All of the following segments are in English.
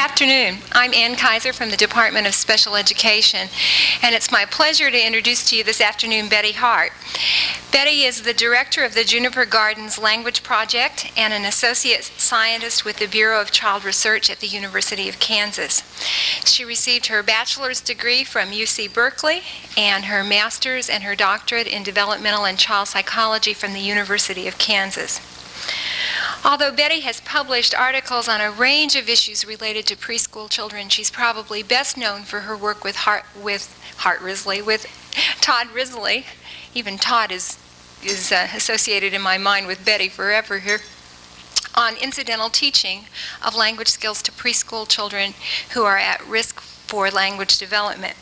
afternoon. I'm Ann Kaiser from the Department of Special Education, and it's my pleasure to introduce to you this afternoon Betty Hart. Betty is the director of the Juniper Gardens Language Project and an associate scientist with the Bureau of Child Research at the University of Kansas. She received her bachelor's degree from UC Berkeley and her master's and her doctorate in developmental and child psychology from the University of Kansas. Although Betty has published articles on a range of issues related to preschool children, she's probably best known for her work with Todd Risley. Even Todd is associated in my mind with Betty forever here, on incidental teaching of language skills to preschool children who are at risk for language development.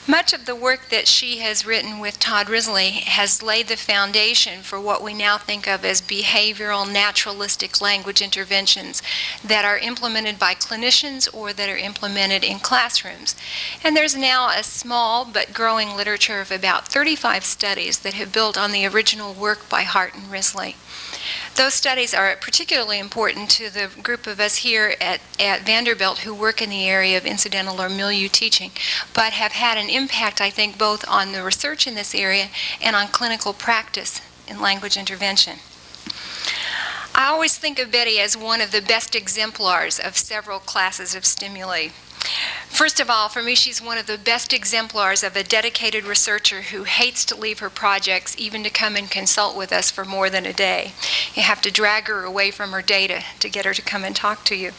Much of the work that she has written with Todd Risley has laid the foundation for what we now think of as behavioral naturalistic language interventions that are implemented by clinicians or that are implemented in classrooms. And there's now a small but growing literature of about 35 studies that have built on the original work by Hart and Risley. Those studies are particularly important to the group of us here at Vanderbilt who work in the area of incidental or milieu teaching, but have had an impact, I think, both on the research in this area and on clinical practice in language intervention. I always think of Betty as one of the best exemplars of several classes of stimuli. First of all, for me, she's one of the best exemplars of a dedicated researcher who hates to leave her projects, even to come and consult with us for more than a day. You have to drag her away from her data to get her to come and talk to you.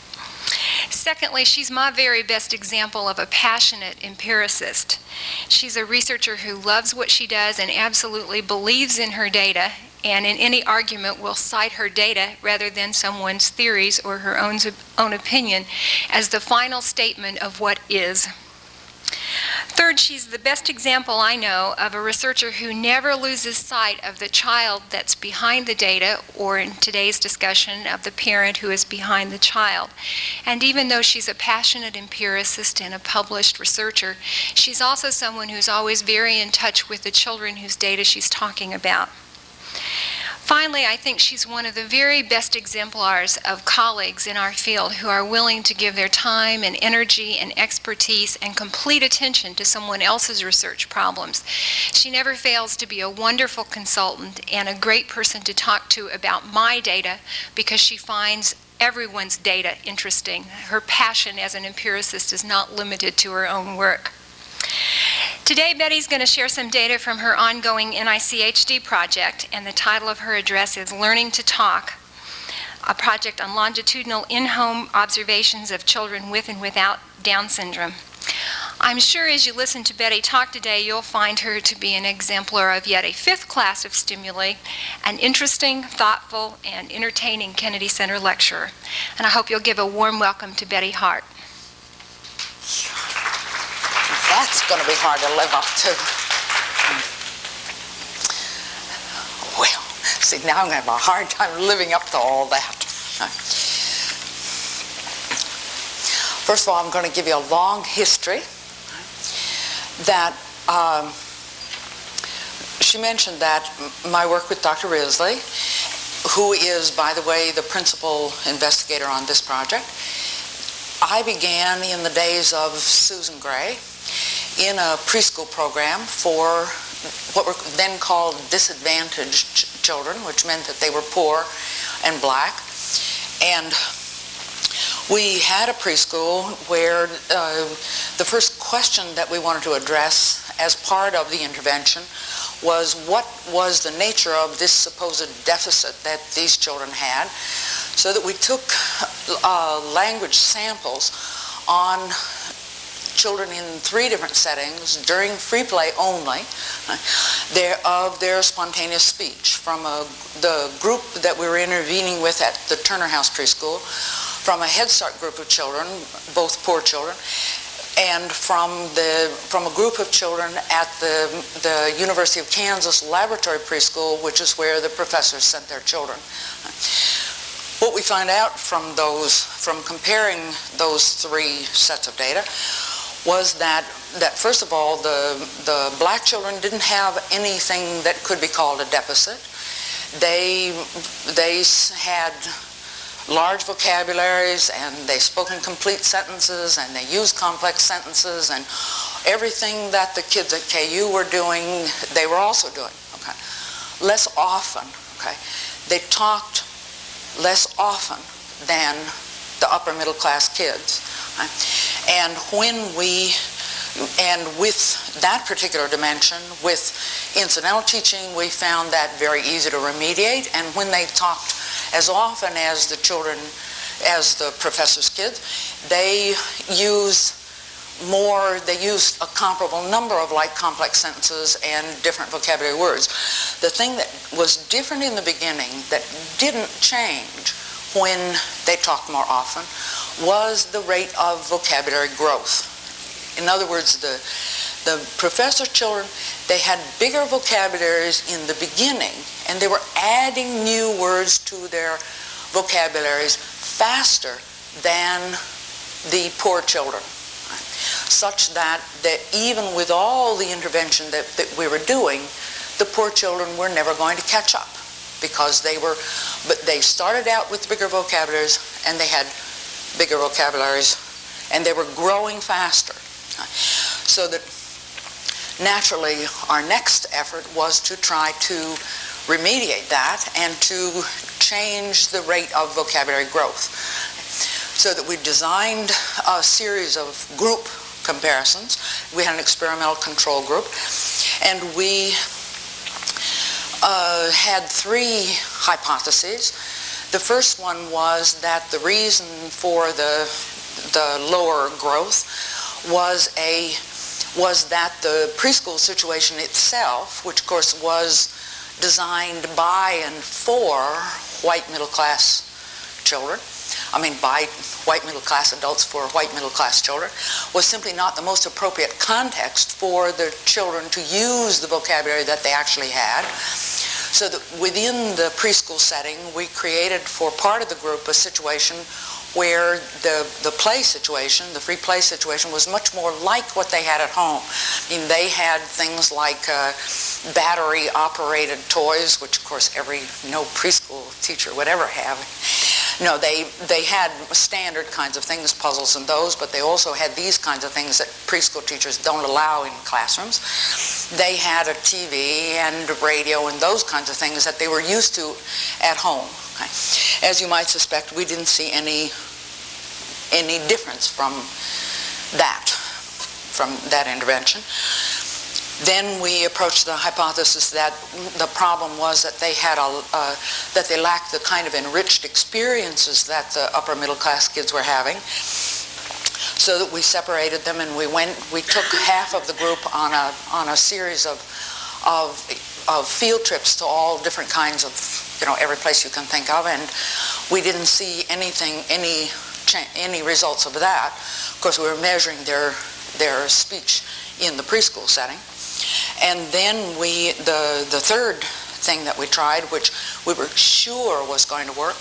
Secondly, she's my very best example of a passionate empiricist. She's a researcher who loves what she does and absolutely believes in her data, and in any argument will cite her data rather than someone's theories or her own opinion as the final statement of what is. Third, she's the best example I know of a researcher who never loses sight of the child that's behind the data, or in today's discussion, of the parent who is behind the child. And even though she's a passionate empiricist and a published researcher, she's also someone who's always very in touch with the children whose data she's talking about. Finally, I think she's one of the very best exemplars of colleagues in our field who are willing to give their time and energy and expertise and complete attention to someone else's research problems. She never fails to be a wonderful consultant and a great person to talk to about my data because she finds everyone's data interesting. Her passion as an empiricist is not limited to her own work. Today, Betty's going to share some data from her ongoing NICHD project, and the title of her address is Learning to Talk, a project on longitudinal in-home observations of children with and without Down syndrome. I'm sure as you listen to Betty talk today, you'll find her to be an exemplar of yet a fifth class of stimuli, an interesting, thoughtful, and entertaining Kennedy Center lecturer. And I hope you'll give a warm welcome to Betty Hart. That's going to be hard to live up to. Well, see, now I'm going to have a hard time living up to all that. First of all, I'm going to give you a long history that she mentioned that my work with Dr. Risley, who is, by the way, the principal investigator on this project, I began in the days of Susan Gray in a preschool program for what were then called disadvantaged children, which meant that they were poor and black. And we had a preschool where the first question that we wanted to address as part of the intervention was what was the nature of this supposed deficit that these children had, so that we took language samples on children in 3 different settings during free play only of their spontaneous speech, from the group that we were intervening with at the Turner House Preschool, from a Head Start group of children, both poor children, and from a group of children at the University of Kansas Laboratory Preschool, which is where the professors sent their children. What we find out from comparing those 3 sets of data was that first of all, the black children didn't have anything that could be called a deficit. They had large vocabularies, and they spoke in complete sentences, and they used complex sentences, and everything that the kids at KU were doing, they were also doing. Okay, less often. Okay, they talked less often than the upper middle class kids. Okay? And with that particular dimension, with incidental teaching, we found that very easy to remediate. And when they talked as often as the children, as the professor's kids, they used a comparable number of like complex sentences and different vocabulary words. The thing that was different in the beginning that didn't change when they talked more often was the rate of vocabulary growth. In other words, the professor children, they had bigger vocabularies in the beginning, and they were adding new words to their vocabularies faster than the poor children, such that even with all the intervention that we were doing, the poor children were never going to catch up, because but they started out with bigger vocabularies, and they had bigger vocabularies, and they were growing faster. So that naturally our next effort was to try to remediate that and to change the rate of vocabulary growth. So that we designed a series of group comparisons. We had an experimental control group, and we had three hypotheses. The first one was that the reason for the lower growth was that the preschool situation itself, which of course was designed by and for white middle class children, by white middle class adults for white middle class children, was simply not the most appropriate context for the children to use the vocabulary that they actually had. So that within the preschool setting, we created for part of the group a situation where the play situation, the free play situation, was much more like what they had at home. They had things like battery-operated toys, which of course no preschool teacher would ever have. No, they had standard kinds of things, puzzles and those, but they also had these kinds of things that preschool teachers don't allow in classrooms. They had a TV and a radio and those kinds of things that they were used to at home. Okay. As you might suspect, we didn't see any difference from that intervention. Then we approached the hypothesis that the problem was that they lacked the kind of enriched experiences that the upper middle class kids were having. So that we separated them, and we took half of the group on a series of field trips to all different kinds of, every place you can think of, and we didn't see any results of that. Of course, we were measuring their speech in the preschool setting. And then the third thing that we tried, which we were sure was going to work,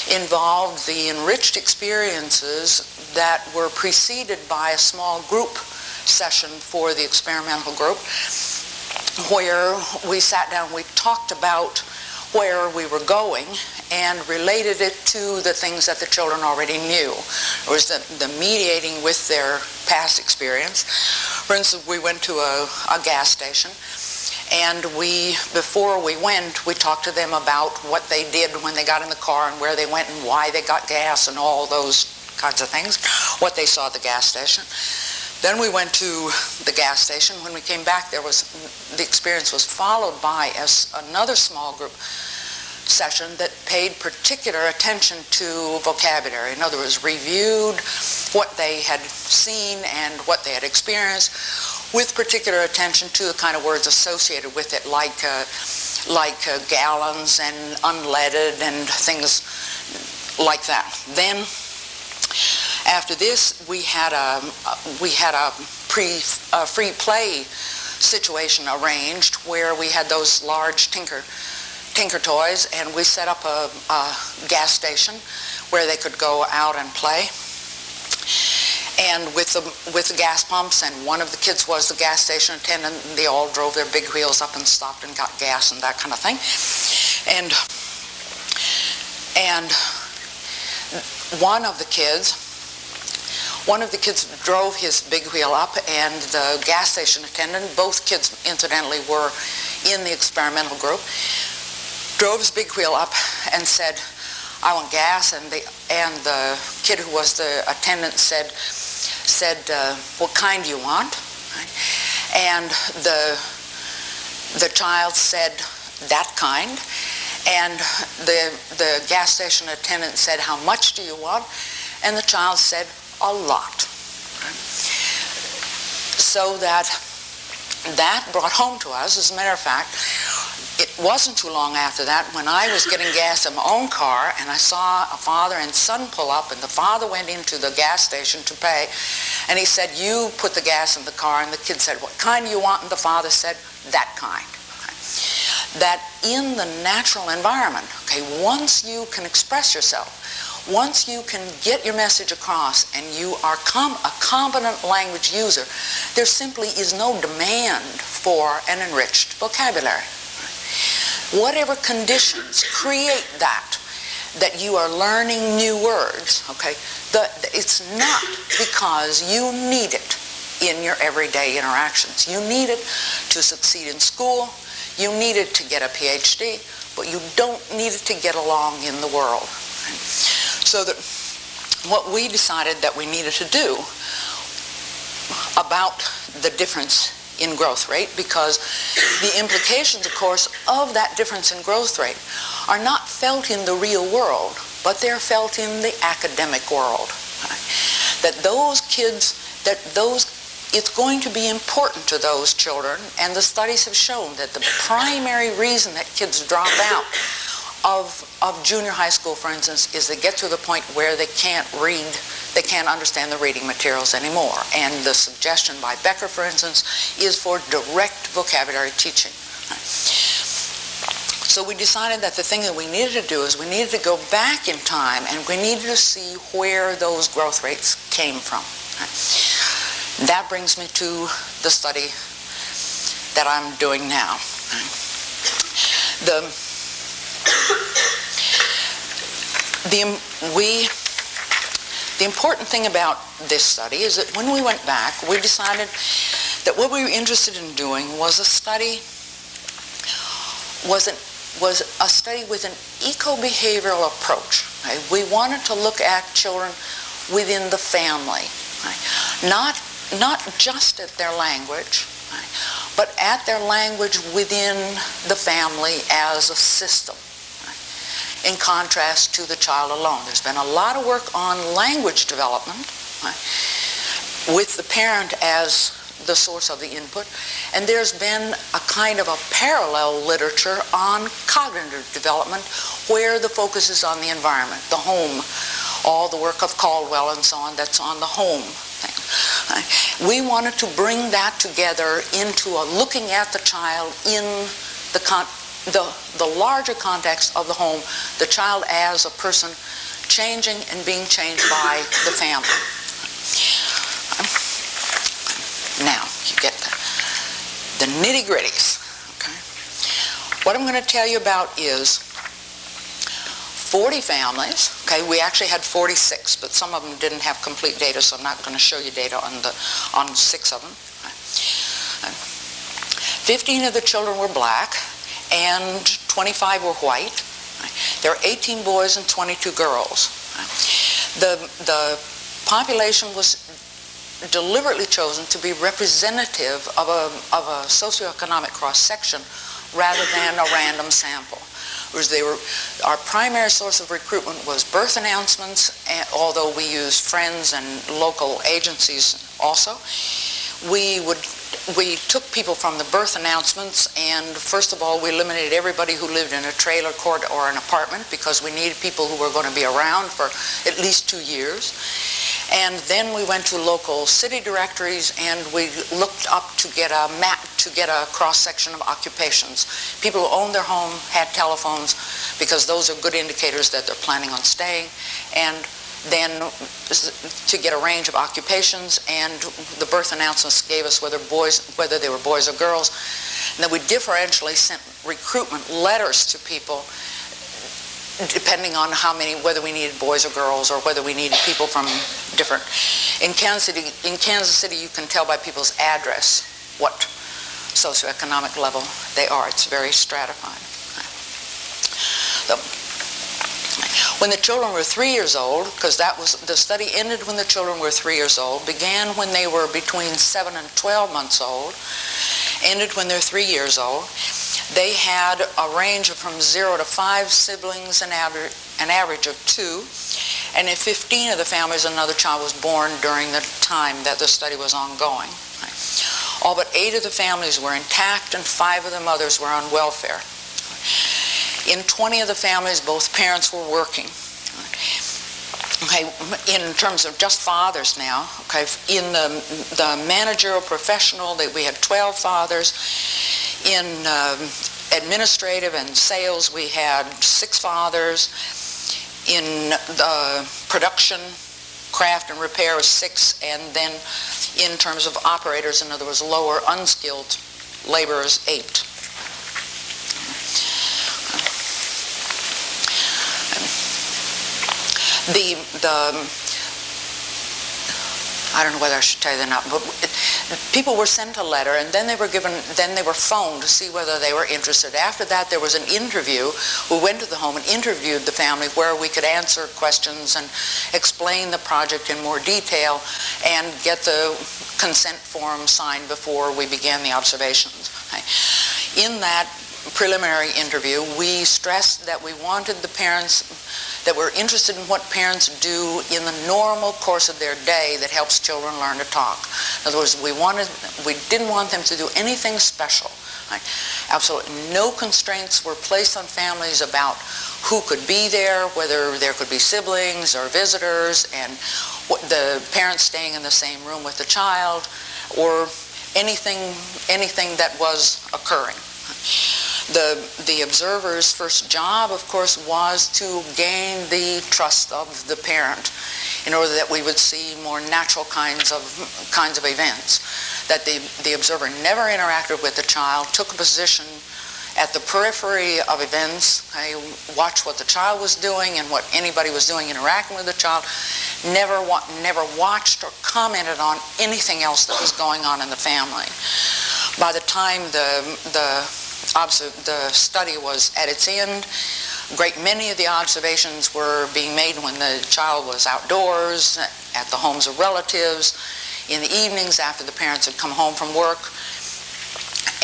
involved the enriched experiences that were preceded by a small group session for the experimental group, where we sat down, we talked about where we were going and related it to the things that the children already knew. It was the mediating with their past experience. For instance, we went to a gas station, and before we went, we talked to them about what they did when they got in the car and where they went and why they got gas and all those kinds of things, what they saw at the gas station. Then we went to the gas station. When we came back, the experience was followed by another small group session that paid particular attention to vocabulary. In other words, reviewed what they had seen and what they had experienced, with particular attention to the kind of words associated with it, like gallons and unleaded and things like that. Then, after this, we had a free play situation arranged where we had those large tinker toys, and we set up a gas station where they could go out and play. And with the gas pumps, and one of the kids was the gas station attendant, and they all drove their big wheels up and stopped and got gas and that kind of thing. And one of the kids drove his big wheel up, and the gas station attendant, both kids incidentally were in the experimental group, drove his big wheel up and said, "I want gas," and the kid who was the attendant said, "What kind do you want?" And the child said, "That kind." And the gas station attendant said, "How much do you want?" And the child said, "A lot." So that brought home to us. As a matter of fact, it wasn't too long after that when I was getting gas in my own car, and I saw a father and son pull up, and the father went into the gas station to pay, and he said, "You put the gas in the car," and the kid said, "What kind do you want?" And the father said, "That kind." That in the natural environment, okay, once you can express yourself, once you can get your message across and you are a competent language user, there simply is no demand for an enriched vocabulary. Whatever conditions create that you are learning new words, okay, it's not because you need it in your everyday interactions. You need it to succeed in school. You need it to get a PhD, but you don't need it to get along in the world. So that what we decided that we needed to do about the difference in growth rate, because the implications, of course, of that difference in growth rate are not felt in the real world, but they're felt in the academic world. That those kids, it's going to be important to those children, and the studies have shown that the primary reason that kids drop out of junior high school, for instance, is they get to the point where they can't read, they can't understand the reading materials anymore. And the suggestion by Becker, for instance, is for direct vocabulary teaching. So we decided that the thing that we needed to do is we needed to go back in time, and we needed to see where those growth rates came from. That brings me to the study that I'm doing now. The important thing about this study is that when we went back, we decided that what we were interested in doing was a study with an eco-behavioral approach. Right? We wanted to look at children within the family, right? Not just at their language, right? But at their language within the family as a system, in contrast to the child alone. There's been a lot of work on language development, right, with the parent as the source of the input, and there's been a kind of a parallel literature on cognitive development where the focus is on the environment, the home, all the work of Caldwell and so on that's on the home thing. Right. We wanted to bring that together into a looking at the child in the larger context of the home, the child as a person changing and being changed by the family. Now, you get the nitty-gritties. Okay? What I'm going to tell you about is 40 families. Okay, we actually had 46, but some of them didn't have complete data, so I'm not going to show you data on 6 of them. 15 of the children were black, and 25 were white. There are 18 boys and 22 girls. The population was deliberately chosen to be representative of a socioeconomic cross-section rather than a random sample. Whereas our primary source of recruitment was birth announcements, and although we used friends and local agencies also. We took people from the birth announcements, and first of all, we eliminated everybody who lived in a trailer court or an apartment because we needed people who were going to be around for at least 2 years. And then we went to local city directories, and we looked up to get a map, to get a cross-section of occupations. People who owned their home had telephones because those are good indicators that they're planning on staying. And then to get a range of occupations, and the birth announcements gave us whether they were boys or girls. And then we differentially sent recruitment letters to people depending on whether we needed boys or girls, or whether we needed people from different. In Kansas City, you can tell by people's address what socioeconomic level they are. It's very stratified. So, when the children were 3 years old, because the study ended when the children were 3 years old, began when they were between 7 and 12 months old, ended when they're 3 years old. They had a range of from 0 to 5 siblings, an average of 2, and in 15 of the families, another child was born during the time that the study was ongoing. All but 8 of the families were intact, and 5 of the mothers were on welfare. In 20 of the families, both parents were working. Okay, in terms of just fathers now, okay, in the managerial professional, we had 12 fathers. In administrative and sales, we had 6 fathers. In production, craft and repair was 6, and then in terms of operators, in other words, lower unskilled laborers, 8. I don't know whether I should tell you that or not, but people were sent a letter, and then they were phoned to see whether they were interested. After that, there was an interview. We went to the home and interviewed the family, where we could answer questions and explain the project in more detail and get the consent form signed before we began the observations. In that preliminary interview, we stressed that we wanted the parents, that we're interested in what parents do in the normal course of their day that helps children learn to talk. In other words, we didn't want them to do anything special. Right? Absolutely no constraints were placed on families about who could be there, whether there could be siblings or visitors, and the parents staying in the same room with the child, or anything that was occurring. The observer's first job, of course, was to gain the trust of the parent in order that we would see more natural kinds of events. That the observer never interacted with the child, took a position at the periphery of events, watched what the child was doing and what anybody was doing interacting with the child, never watched or commented on anything else that was going on in the family. By the time the study was at its end, a great many of the observations were being made when the child was outdoors, at the homes of relatives, in the evenings after the parents had come home from work,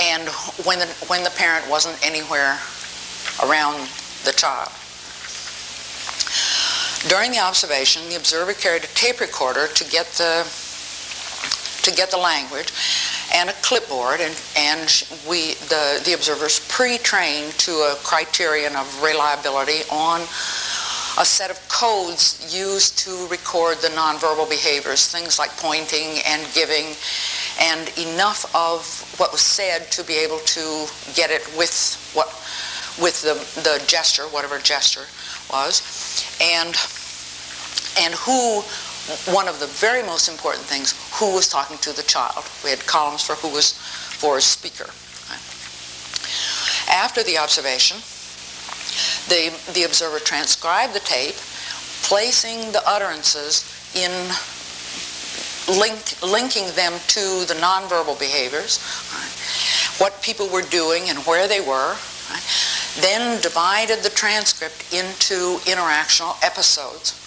and when the parent wasn't anywhere around the child. During the observation, the observer carried a tape recorder to get the language, and a clipboard, and the observers pre-trained to a criterion of reliability on a set of codes used to record the nonverbal behaviors, things like pointing and giving, and enough of what was said to be able to get it with the gesture, whatever gesture was, and who. One of the very most important things, who was talking to the child. We had columns for who was for a speaker. After the observation, the observer transcribed the tape, placing the utterances in linking them to the nonverbal behaviors, what people were doing and where they were, then divided the transcript into interactional episodes.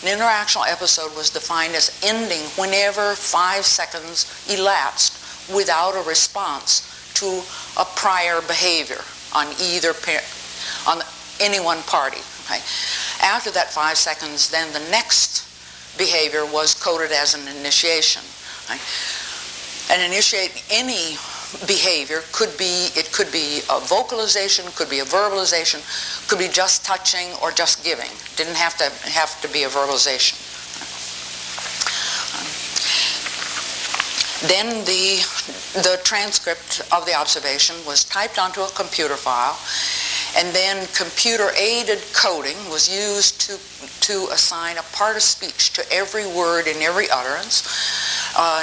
An interactional episode was defined as ending whenever 5 seconds elapsed without a response to a prior behavior on any one party. Okay? After that 5 seconds, then the next behavior was coded as an initiation. Okay? And initiate any behavior could be a vocalization, could be a verbalization, could be just touching or just giving. Didn't have to be a verbalization. Then the transcript of the observation was typed onto a computer file, and then computer-aided coding was used to assign a part of speech to every word in every utterance.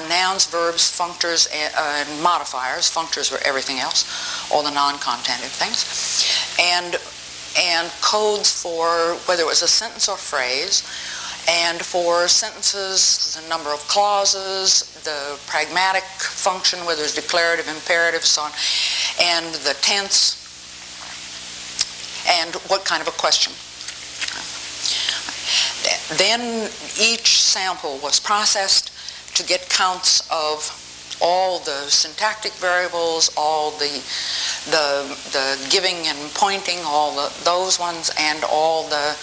Nouns, verbs, functors, and modifiers. Functors were everything else, all the non-contentive things. and codes for whether it was a sentence or phrase, and for sentences, the number of clauses, the pragmatic function, whether it's declarative, imperative, so on, and the tense, and what kind of a question. Then each sample was processed to get counts of all the syntactic variables, all the giving and pointing, all those ones, and all the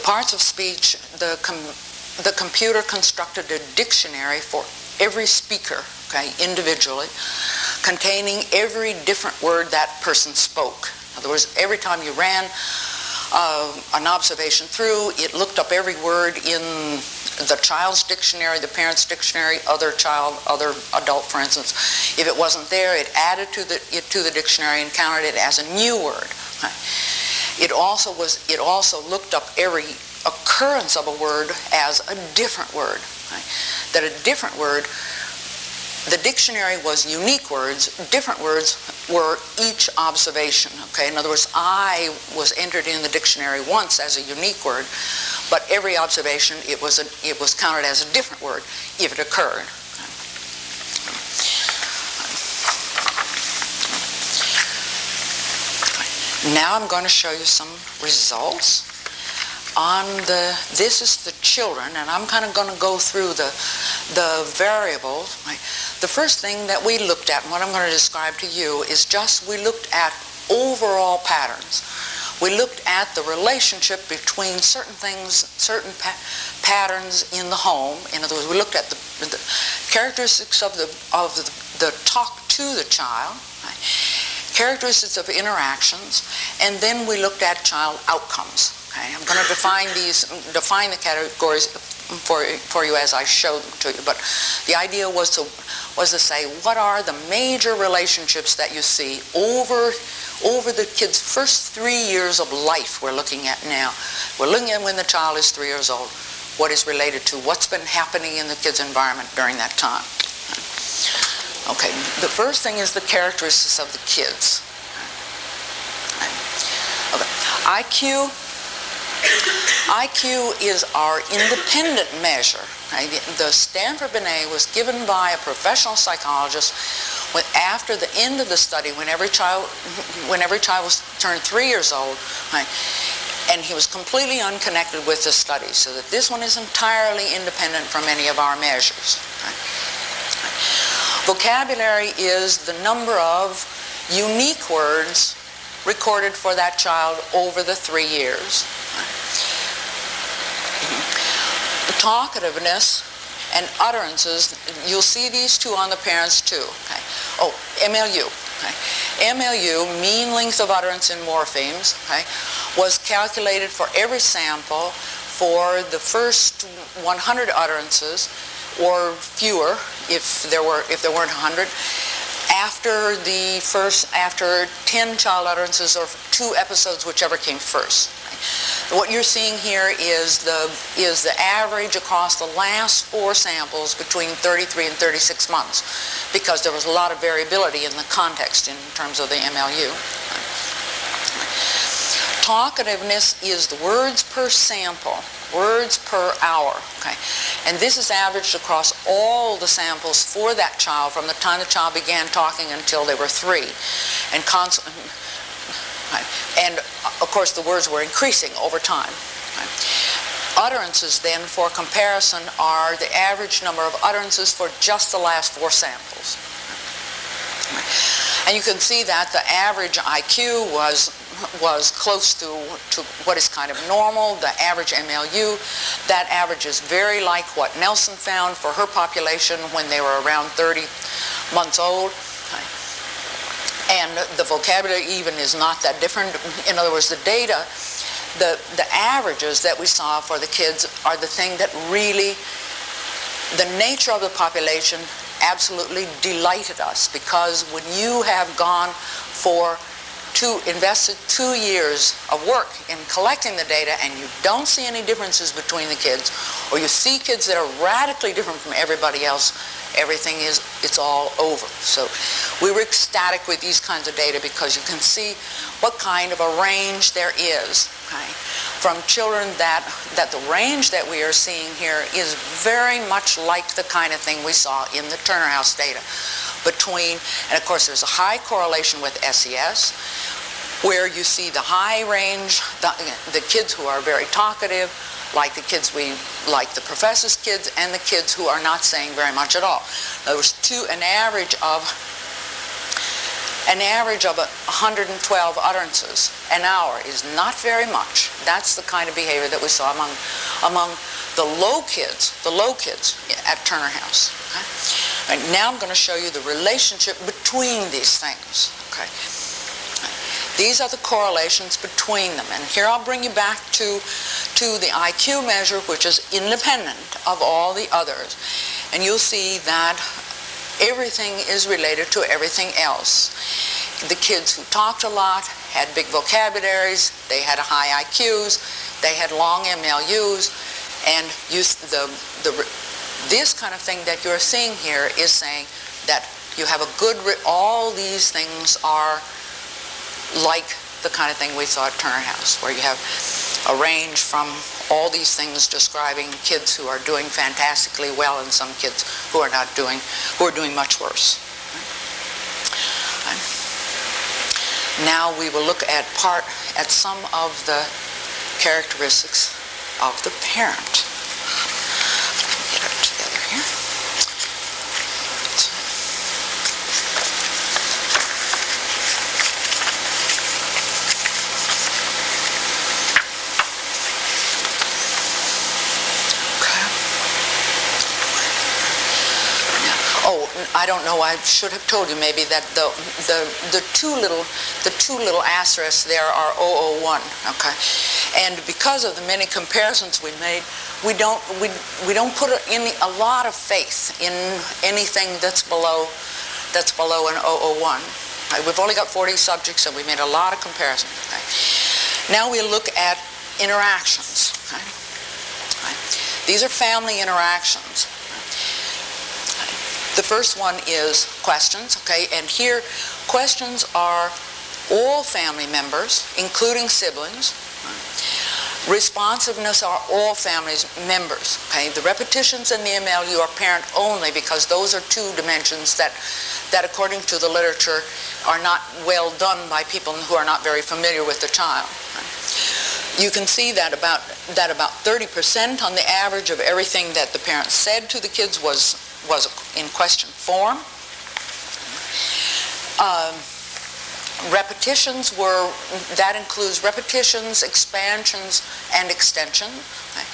parts of speech. The computer constructed a dictionary for every speaker, okay, individually, containing every different word that person spoke. In other words, every time you ran an observation through, it looked up every word in the child's dictionary, the parent's dictionary, other adult, for instance. If it wasn't there, it added to the dictionary and counted it as a new word. Okay. It also looked up every occurrence of a word as a different word. Okay. That a different word, the dictionary was unique words, different words were each observation. Okay. In other words, I was entered in the dictionary once as a unique word, but every observation it was counted as a different word if it occurred. Now I'm going to show you some results on this is the children, and I'm kind of going to go through the variables. The first thing that we looked at, and what I'm going to describe to you, is we looked at overall patterns. We looked at the relationship between certain things, certain patterns in the home. In other words, we looked at the characteristics of the talk to the child, right? Characteristics of interactions, and then we looked at child outcomes. Okay? I'm going to define the categories for you as I show them to you. But the idea was to say, what are the major relationships that you see over the kid's first 3 years of life we're looking at now. We're looking at when the child is 3 years old, what is related to what's been happening in the kid's environment during that time. Okay, the first thing is the characteristics of the kids. Okay. IQ is our independent measure. Okay? The Stanford Binet was given by a professional psychologist after the end of the study, when every child was turned 3 years old, right? And he was completely unconnected with the study, so that this one is entirely independent from any of our measures. Right? Vocabulary is the number of unique words recorded for that child over the 3 years. Talkativeness and utterances, you'll see these two on the parents too. Okay. Oh, MLU. Okay. MLU, mean length of utterance in morphemes, okay, was calculated for every sample for the first 100 utterances, or fewer if there weren't 100. After 10 child utterances or 2 episodes, whichever came first. What you're seeing here is the average across the last 4 samples between 33 and 36 months, because there was a lot of variability in the context in terms of the MLU. Talkativeness is the words per sample, words per hour. Okay, and this is averaged across all the samples for that child from the time the child began talking until they were 3, and of course the words were increasing over time. Utterances then, for comparison, are the average number of utterances for just the last 4 samples. And you can see that the average IQ was close to what is kind of normal. The average MLU, that average is very like what Nelson found for her population when they were around 30 months old. And the vocabulary even is not that different. In other words, the data, the averages that we saw for the kids are the thing that really, the nature of the population absolutely delighted us, because when you have gone invested 2 years of work in collecting the data and you don't see any differences between the kids, or you see kids that are radically different from everybody else, it's all over. So we were ecstatic with these kinds of data because you can see what kind of a range there is, okay? From children that the range that we are seeing here is very much like the kind of thing we saw in the Turner House data between, and of course there's a high correlation with SES, where you see the high range, the kids who are very talkative, like the kids like the professor's kids, and the kids who are not saying very much at all. There was an average of 112 utterances an hour is not very much. That's the kind of behavior that we saw among the low kids at Turner House. Okay? Right, now I'm going to show you the relationship between these things. Okay? These are the correlations between them. And here I'll bring you back to the IQ measure, which is independent of all the others. And you'll see that everything is related to everything else. The kids who talked a lot had big vocabularies, they had high IQs, they had long MLUs, and this kind of thing that you're seeing here is saying that you have a good, all these things are like the kind of thing we saw at Turner House, where you have a range from all these things describing kids who are doing fantastically well and some kids who are doing much worse. Now we will look at some of the characteristics of the parent. Get it together here. I don't know, I should have told you maybe that the two little asterisks there are 001, okay? And because of the many comparisons we made, we don't put a lot of faith in anything that's below an 001. Okay? We've only got 40 subjects and we made a lot of comparisons. Okay? Now we look at interactions. Okay? Okay? These are family interactions. The first one is questions, okay? And here, questions are all family members, including siblings. Responsiveness are all family members, okay? The repetitions and the MLU are parent only because those are two dimensions that according to the literature are not well done by people who are not very familiar with the child. You can see that about 30% on the average of everything that the parents said to the kids was in question form. Repetitions that includes repetitions, expansions, and extension. Okay?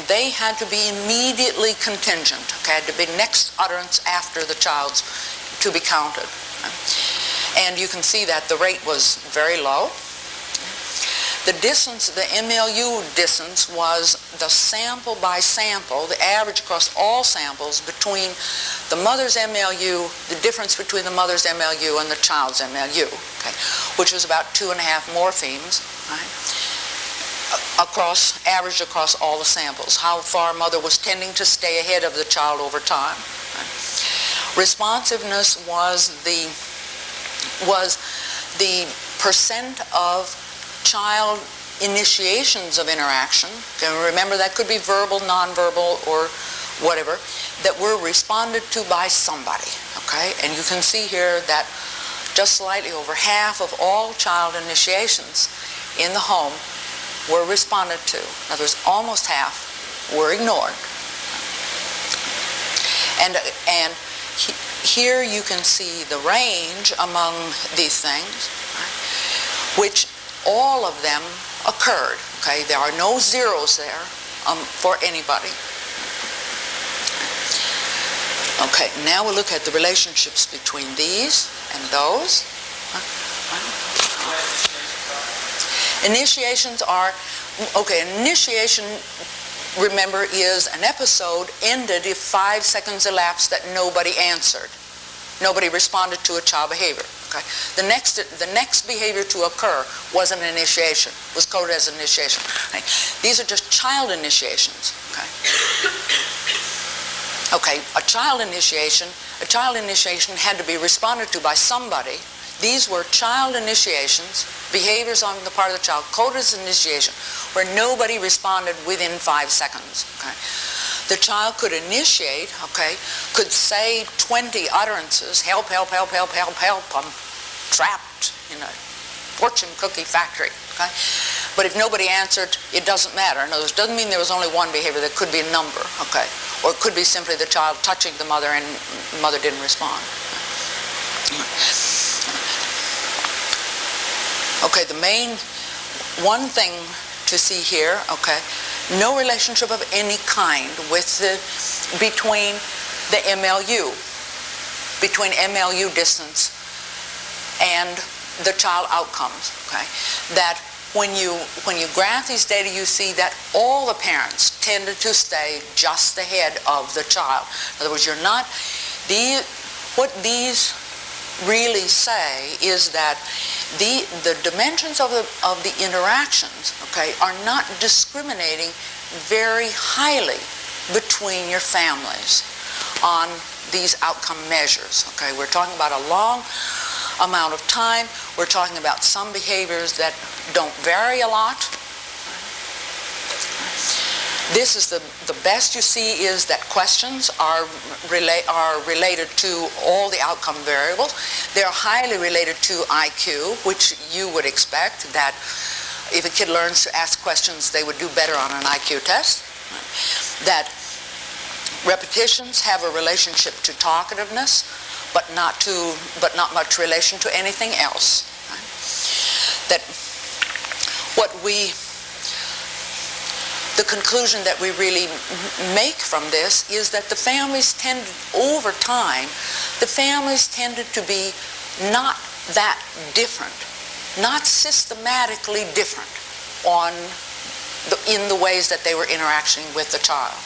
They had to be immediately contingent. Okay? Had to be next utterance after the child's to be counted. Okay? And you can see that the rate was very low. The distance, the MLU distance, was the sample by sample, the average across all samples between the mother's MLU, the difference between the mother's MLU and the child's MLU, okay, which was about 2.5 morphemes, right, averaged across all the samples. How far mother was tending to stay ahead of the child over time. Right. Responsiveness was the percent of child initiations of interaction. Okay, remember that could be verbal, nonverbal, or whatever, that were responded to by somebody. Okay, and you can see here that just slightly over half of all child initiations in the home were responded to. In other words, almost half were ignored. And here you can see the range among these things, right, which all of them occurred. Okay, there are no zeros there for anybody. Okay, now we'll look at the relationships between these and those. Initiations are, okay, initiation, remember, is an episode ended if 5 seconds elapsed that nobody answered. Nobody responded to a child behavior. Okay. The next behavior to occur was an initiation, was coded as initiation. Okay. These are just child initiations. Okay. Okay, a child initiation had to be responded to by somebody. These were child initiations, behaviors on the part of the child, coded as initiation, where nobody responded within 5 seconds. Okay? The child could initiate, okay, could say 20 utterances, help, help, help, help, help, help, I'm trapped in a fortune cookie factory. Okay? But if nobody answered, it doesn't matter. In other words, it doesn't mean there was only one behavior. There could be a number, okay? Or it could be simply the child touching the mother and the mother didn't respond. Okay, the main one thing to see here, okay, no relationship of any kind with between the MLU, between MLU distance and the child outcomes, okay? That when you graph these data, you see that all the parents tended to stay just ahead of the child. In other words, you're not, what these really say is that the dimensions of the interactions, okay, are not discriminating very highly between your families on these outcome measures, okay? We're talking about a long amount of time. We're talking about some behaviors that don't vary a lot. This is the best you see is that questions are related to all the outcome variables. They're highly related to IQ, which you would expect that if a kid learns to ask questions, they would do better on an IQ test. That repetitions have a relationship to talkativeness, but not much relation to anything else. That the conclusion that we really make from this is that the families tended, over time, the families tended to be not that different, not systematically different in the ways that they were interacting with the child.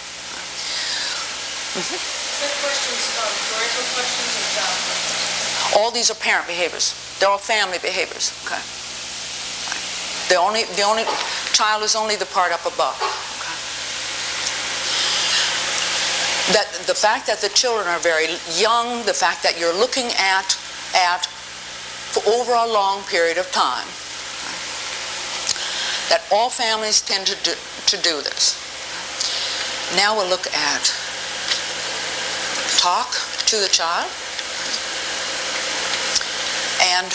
Questions, parental questions or child questions? All these are parent behaviors. They're all family behaviors. Okay. The only child is only the part up above. Okay. That the fact that the children are very young, the fact that you're looking at for over a long period of time, okay, that all families tend to do this. Now we'll look at talk to the child. And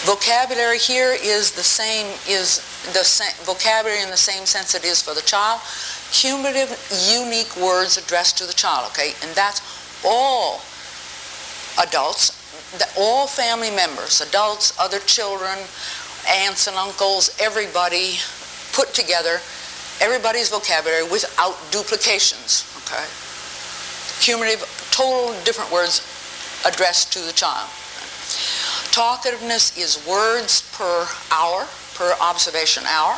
vocabulary here is the same vocabulary in the same sense it is for the child. Cumulative, unique words addressed to the child, okay? And that's all adults, all family members, adults, other children, aunts and uncles, everybody put together, everybody's vocabulary without duplications, okay? Cumulative, total different words addressed to the child. Talkativeness is words per hour, per observation hour.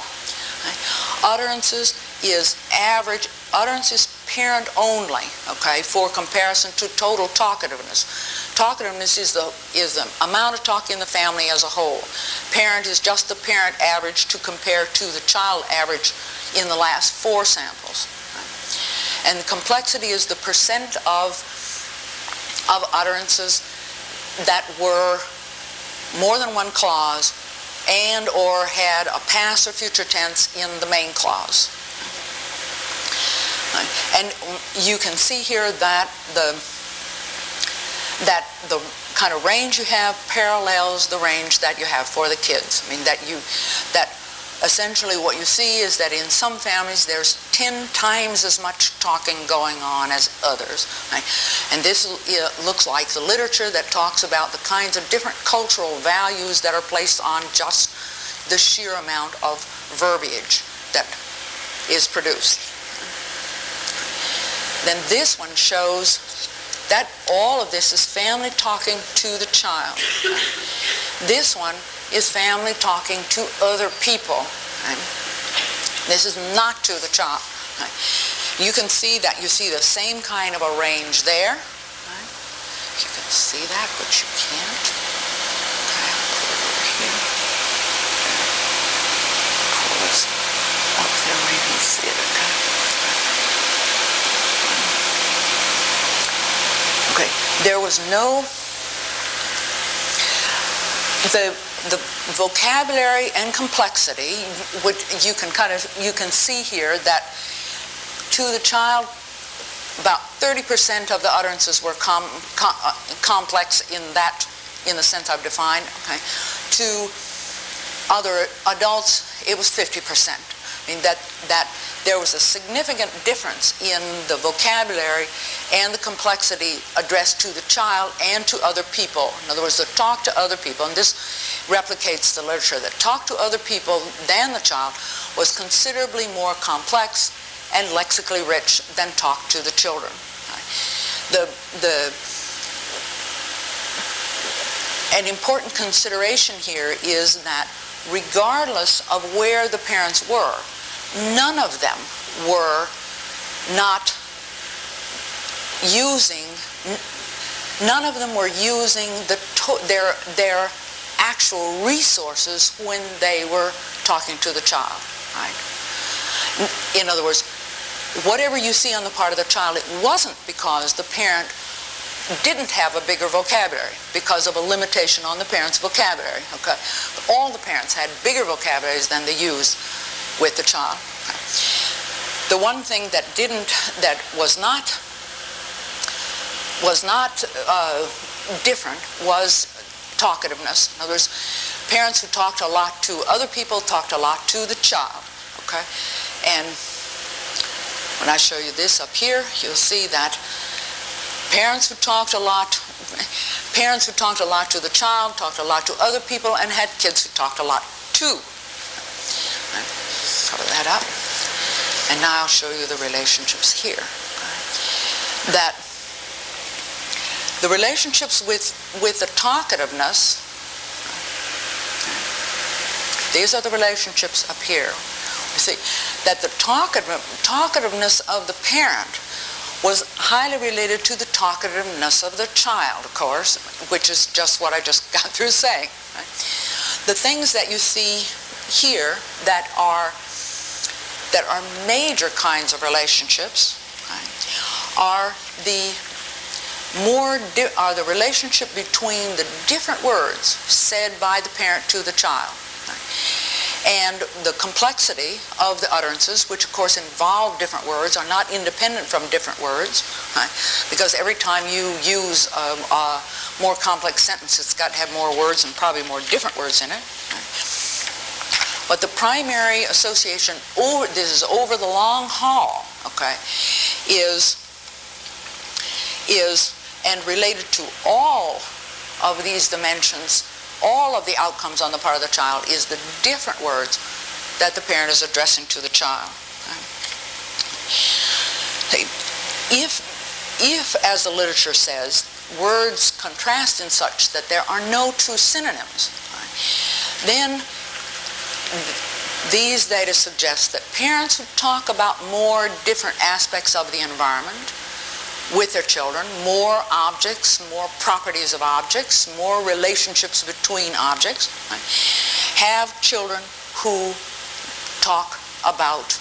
Okay. Utterances is average, utterance is parent only, okay, for comparison to total talkativeness. Talkativeness is the amount of talk in the family as a whole. Parent is just the parent average to compare to the child average in the last 4 samples. And the complexity is the percent of utterances that were more than one clause and or had a past or future tense in the main clause. And you can see here that the kind of range you have parallels the range that you have for the kids. I mean, that essentially what you see is that in some families there's 10 times as much talking going on as others. Right? And this looks like the literature that talks about the kinds of different cultural values that are placed on just the sheer amount of verbiage that is produced. Then this one shows that all of this is family talking to the child. This one is family talking to other people. Right? This is not to the child. Right? You can see that you see the same kind of a range there. Right? You can see that, but you can't. Okay, I'll put it over here. Pull this up there where you can see it. Okay. was no, the vocabulary and complexity, which you can see here that to the child, about 30% of the utterances were complex in the sense I've defined. Okay, to other adults, it was 50%. I mean that there was a significant difference in the vocabulary and the complexity addressed to the child and to other people. In other words, the talk to other people, and this replicates the literature, that talk to other people than the child was considerably more complex and lexically rich than talk to the children. An important consideration here is that regardless of where the parents were, none of them were not using, none of them were using their actual resources when they were talking to the child, right? In other words, whatever you see on the part of the child, it wasn't because the parent didn't have a bigger vocabulary, because of a limitation on the parent's vocabulary. Okay, all the parents had bigger vocabularies than they used with the child. Okay. The one thing that was not different was talkativeness. In other words, parents who talked a lot to other people talked a lot to the child. Okay, and when I show you this up here, you'll see that parents who talked a lot to the child, talked a lot to other people, and had kids who talked a lot too. Right. Cover that up. And now I'll show you the relationships here. Right. That the relationships with the talkativeness, these are the relationships up here. You see that the talkativeness of the parent was highly related to the talkativeness of the child, of course, which is just what I just got through saying. Right? The things that you see here that are major kinds of relationships, right, are the relationship between the different words said by the parent to the child. Right? And the complexity of the utterances, which of course involve different words, are not independent from different words, right? Because every time you use a more complex sentence, it's got to have more words and probably more different words in it. Right? But the primary association, this is over the long haul, okay, is and related to all of these dimensions, all of the outcomes on the part of the child, is the different words that the parent is addressing to the child. If, as the literature says, words contrast in such that there are no true synonyms, then these data suggest that parents who talk about more different aspects of the environment with their children, more objects, more properties of objects, more relationships between objects, right, have children who talk about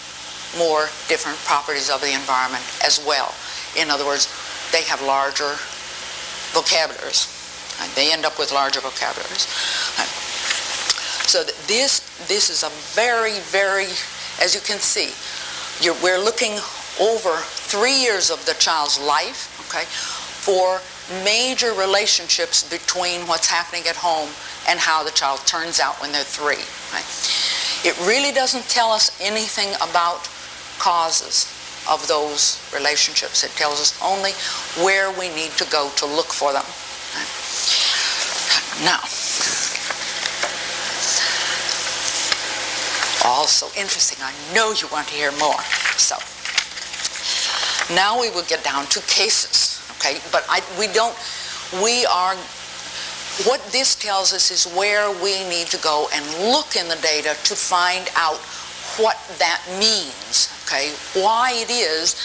more different properties of the environment as well. In other words, they have larger vocabularies. Right? They end up with larger vocabularies. Right? So this is a very, very, as you can see, we're looking over 3 years of the child's life, okay, for major relationships between what's happening at home and how the child turns out when they're 3. Right? It really doesn't tell us anything about causes of those relationships. It tells us only where we need to go to look for them. Right? Now, also interesting, I know you want to hear more. So, now we will get down to cases, okay? But what this tells us is where we need to go and look in the data to find out what that means, okay? Why it is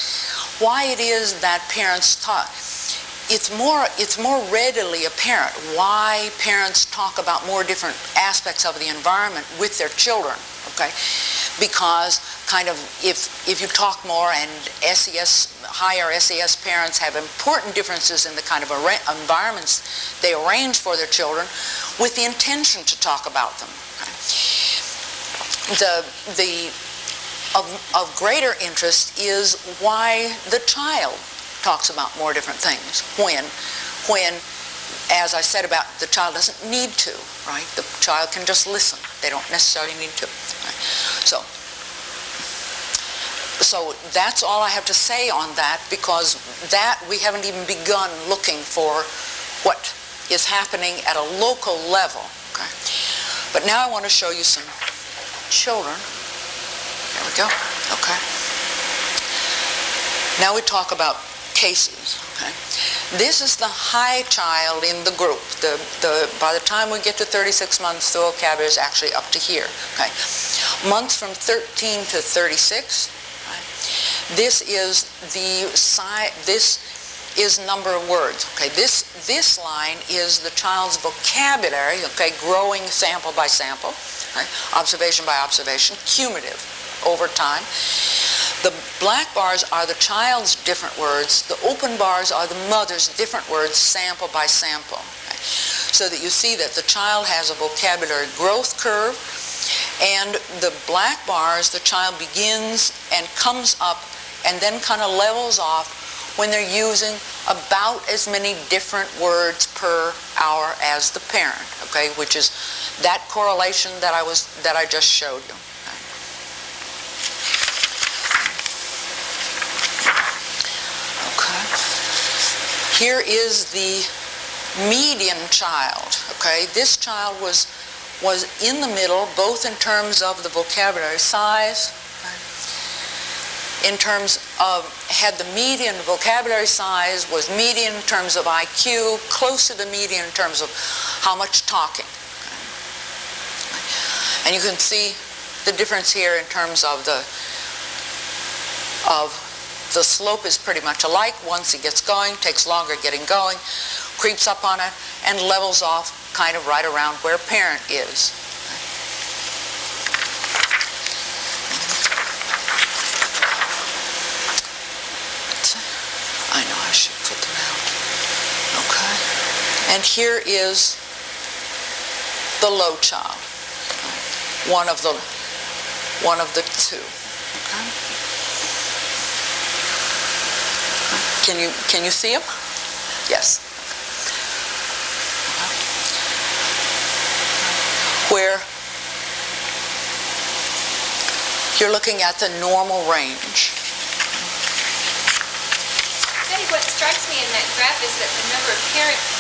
that parents talk. It's more readily apparent why parents talk about more different aspects of the environment with their children, okay? Because kind of if you talk more, and higher SES parents have important differences in the kind of environments they arrange for their children with the intention to talk about them. Okay? Of greater interest is why the child talks about more different things when, as I said about the child doesn't need to, right? The child can just listen. They don't necessarily need to. Right? So that's all I have to say on that, because that we haven't even begun looking for what is happening at a local level. Okay? But now I want to show you some children. There we go. Okay. Now we talk about cases. Okay. This is the high child in the group. By the time we get to 36 months, the vocabulary is actually up to here. Okay. Months from 13 to 36. Right. This is number of words. Okay. This line is the child's vocabulary. Okay, growing sample by sample. Right? Observation by observation, cumulative over time. The black bars are the child's different words. The open bars are the mother's different words, sample by sample. Okay? So that you see that the child has a vocabulary growth curve, and the black bars, the child begins and comes up and then kind of levels off when they're using about as many different words per hour as the parent, okay, which is that correlation that I just showed you. Okay. Here is the median child, okay? This child was in the middle, both in terms of the vocabulary size, in terms of, had the median vocabulary size, was median in terms of IQ, close to the median in terms of how much talking. And you can see the difference here in terms of the slope is pretty much alike. Once it gets going, takes longer getting going, creeps up on it, and levels off kind of right around where parent is. I know I should put them out. Okay. And here is the low child. One of the two. Okay. Can you see him? Yes. Where you're looking at the normal range. Betty, what strikes me in that graph is that the number of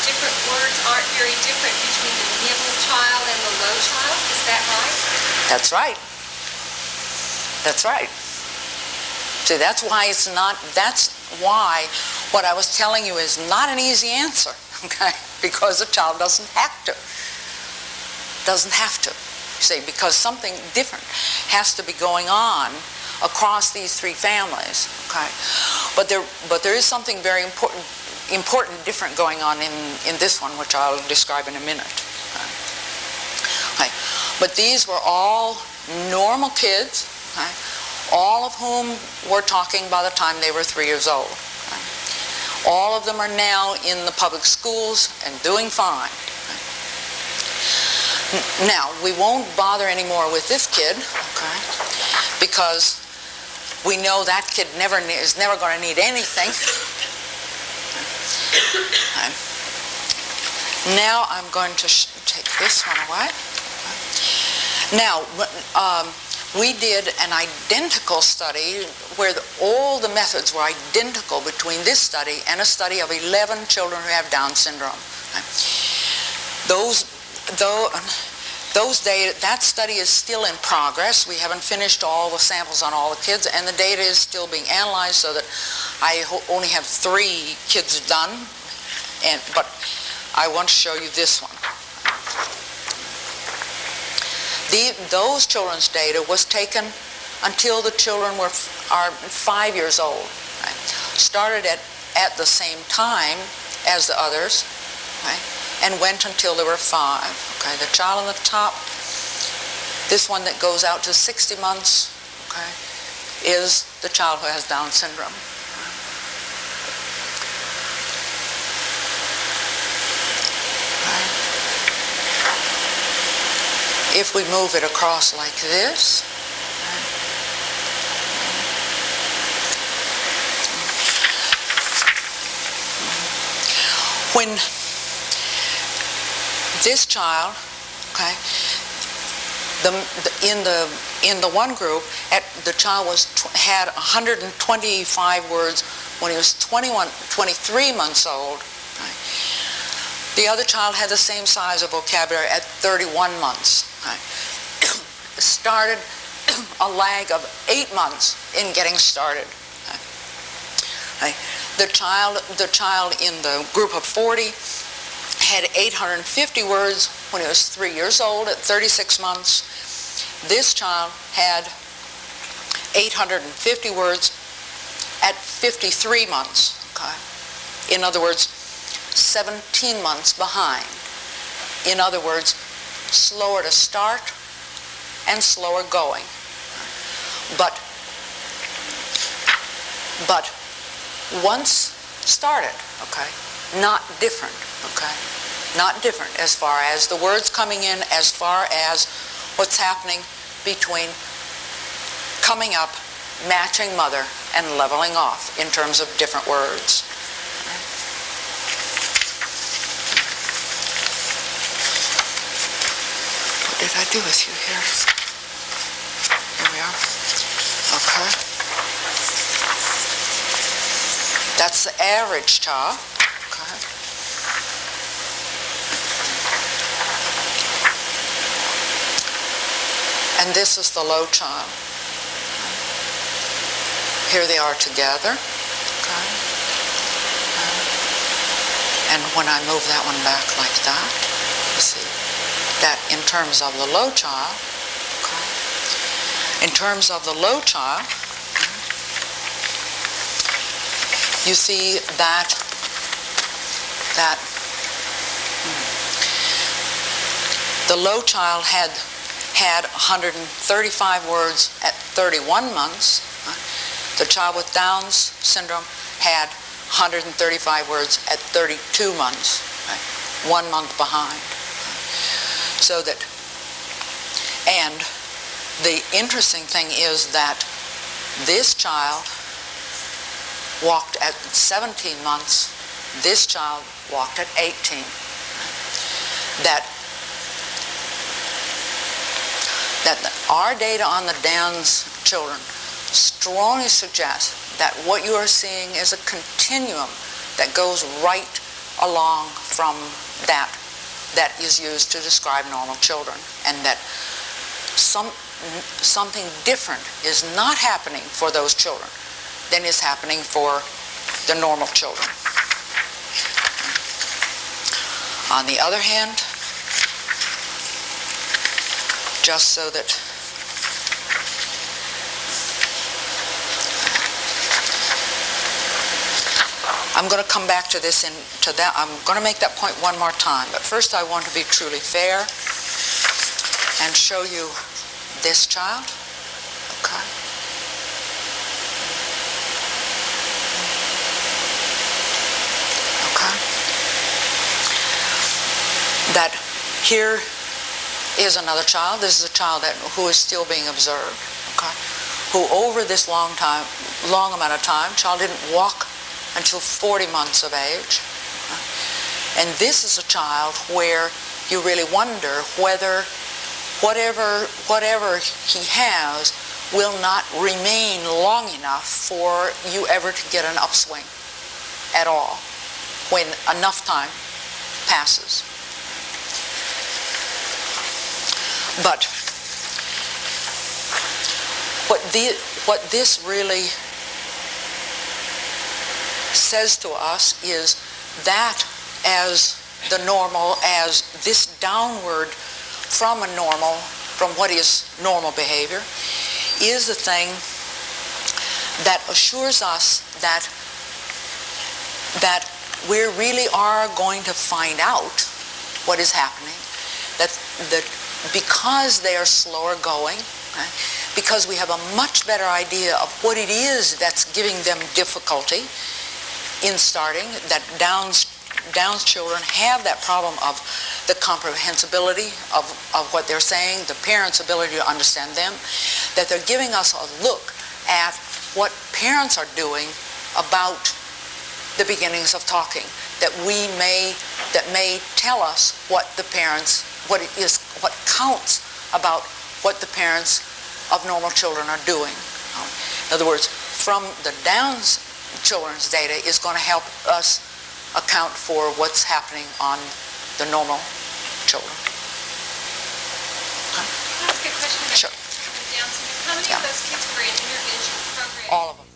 different words aren't very different between the middle child and the low child. Is that right? That's right. That's right. See, that's why what I was telling you is not an easy answer, okay? Because the child doesn't have to. Doesn't have to. See, because something different has to be going on across these three families, okay? But there is something very important different going on in this one, which I'll describe in a minute. Okay. But these were all normal kids, okay? All of whom were talking by the time they were 3 years old. Okay? All of them are now in the public schools and doing fine. Okay? Now, we won't bother anymore with this kid, okay? Because we know that kid is never going to need anything. Okay. Now I'm going to take this one away. Okay. Now, we did an identical study where all the methods were identical between this study and a study of 11 children who have Down syndrome. Okay. That study is still in progress. We haven't finished all the samples on all the kids, and the data is still being analyzed, so that I only have 3 kids done, but I want to show you this one. Those children's data was taken until the children are 5 years old. Right? Started at the same time as the others, right? And went until they were 5. Okay, the child on the top This one that goes out to 60 months, okay, is the child who has Down syndrome. If we move it across like this, when this child, okay, in the one group, the child had 125 words when he was 23 months old. Right? The other child had the same size of vocabulary at 31 months. Right? Started a lag of 8 months in getting started. Right? The child in the group of 40 had 850 words when he was 3 years old at 36 months. This child had 850 words at 53 months. Okay? In other words, 17 months behind. In other words, slower to start and slower going. But once started, okay, not different, okay? Not different as far as the words coming in, as far as what's happening between coming up, matching mother, and leveling off in terms of different words. What did I do with you here? Here we are. Okay. That's the average child. Okay. And this is the low child. Here they are together. Okay. And when I move that one back like that, you see that in terms of the low child, okay, in terms of the low child, you see that the low child had 135 words at 31 months. The child with Down syndrome had 135 words at 32 months, right? 1 month behind. So that, and the interesting thing is that this child walked at 17 months, this child walked at 18. That our data on the Down's children strongly suggests that what you are seeing is a continuum that goes right along from that is used to describe normal children, and that something different is not happening for those children than is happening for the normal children. On the other hand, just so that I'm going to come back to this I'm going to make that point one more time, but first I want to be truly fair and show you this child. Okay. Okay. That here is another child. This is a child who is still being observed. Okay. Who over this long amount of time, child didn't walk until 40 months of age. And this is a child where you really wonder whether whatever he has will not remain long enough for you ever to get an upswing at all when enough time passes. But what this really says to us is that as this downward from what is normal behavior, is the thing that assures us that we really are going to find out what is happening that because they are slower going, right, because we have a much better idea of what it is that's giving them difficulty in starting, that Down's children have that problem of the comprehensibility of what they're saying, the parents' ability to understand them, that they're giving us a look at what parents are doing about the beginnings of talking, that may tell us what counts about what the parents of normal children are doing. In other words, from the Down's children's data is going to help us account for what's happening on the normal children. Can I ask a question about Sure. Down syndrome? How many of those kids were in intervention programs? All of them.